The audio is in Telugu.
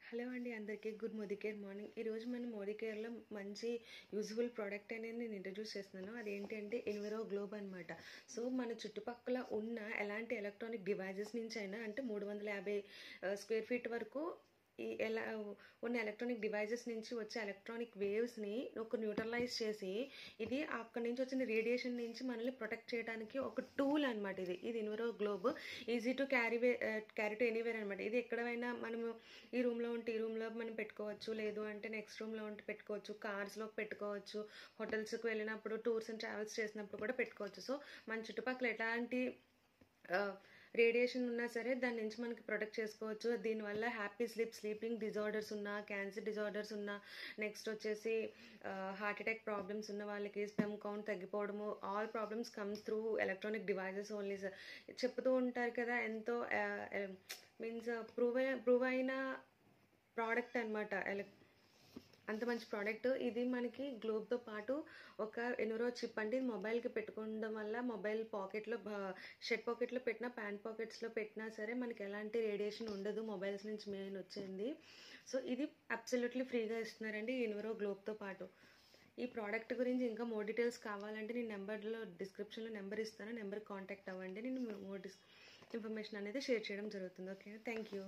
హలో అండి అందరికీ మోదీ కేర్ మార్నింగ్. ఈరోజు మనం మోదీ కేర్లో మంచి యూజ్ఫుల్ ప్రోడక్ట్ అనేది నేను ఇంట్రడ్యూస్ చేస్తున్నాను. అదేంటి అంటే ఎన్విరో గ్లోబ్ అనమాట. సో మన చుట్టుపక్కల ఉన్న ఎలాంటి ఎలక్ట్రానిక్ డివైజెస్ నుంచి అయినా అంటే 350 స్క్వేర్ ఫీట్ వరకు ఎలా ఉన్న ఎలక్ట్రానిక్ డివైజెస్ నుంచి వచ్చే ఎలక్ట్రానిక్ వేవ్స్ని ఒక న్యూట్రలైజ్ చేసి ఇది అక్కడి నుంచి వచ్చిన రేడియేషన్ నుంచి మనల్ని ప్రొటెక్ట్ చేయడానికి ఒక టూల్ అనమాట. ఇది enviro globe easy to carry to anywhere అనమాట. ఇది ఎక్కడైనా మనము ఈ రూమ్లో ఉంటే ఈ రూమ్లో మనం పెట్టుకోవచ్చు, లేదు అంటే నెక్స్ట్ రూమ్లో ఉంటే పెట్టుకోవచ్చు, కార్స్లో పెట్టుకోవచ్చు, హోటల్స్కి వెళ్ళినప్పుడు టూర్స్ అండ్ ట్రావెల్స్ చేసినప్పుడు కూడా పెట్టుకోవచ్చు. సో మన చుట్టుపక్కల ఎలాంటి రేడియేషన్ ఉన్నా సరే దాని నుంచి మనకి ప్రొటెక్ట్ చేసుకోవచ్చు. దీనివల్ల హ్యాపీ స్లీపింగ్ డిజార్డర్స్ ఉన్నా, క్యాన్సర్ డిజార్డర్స్ ఉన్నా, నెక్స్ట్ వచ్చేసి హార్ట్ అటాక్ ప్రాబ్లమ్స్ ఉన్న వాళ్ళకి, స్పెమ్ కౌంట్ తగ్గిపోవడము, all problems comes through electronic devices only. చెప్తూ ఉంటారు కదా, ఎంతో మీన్స్ ప్రూవ్ అయిన ప్రోడక్ట్ అనమాట. అంత మంచి ప్రోడక్ట్ ఇది. మనకి గ్లోబ్తో పాటు ఒక ఎన్విరో చిప్ అంటే ఇది మొబైల్కి పెట్టుకోవడం వల్ల మొబైల్ పాకెట్లో, షర్ట్ పాకెట్లో పెట్టినా, ప్యాంట్ పాకెట్స్లో పెట్టినా సరే మనకి ఎలాంటి రేడియేషన్ ఉండదు మొబైల్స్ నుంచి మెయిన్ వచ్చింది. సో ఇది అబ్సల్యూట్లీ ఫ్రీగా ఇస్తున్నారండి ఎన్విరో గ్లోబ్తో పాటు. ఈ ప్రోడక్ట్ గురించి ఇంకా మోర్ డీటెయిల్స్ కావాలంటే నేను డిస్క్రిప్షన్లో నెంబర్ ఇస్తాను, నెంబర్కి కాంటాక్ట్ అవ్వండి. నేను మోర్ ఇన్ఫర్మేషన్ అనేది షేర్ చేయడం జరుగుతుంది. Okay, thank you.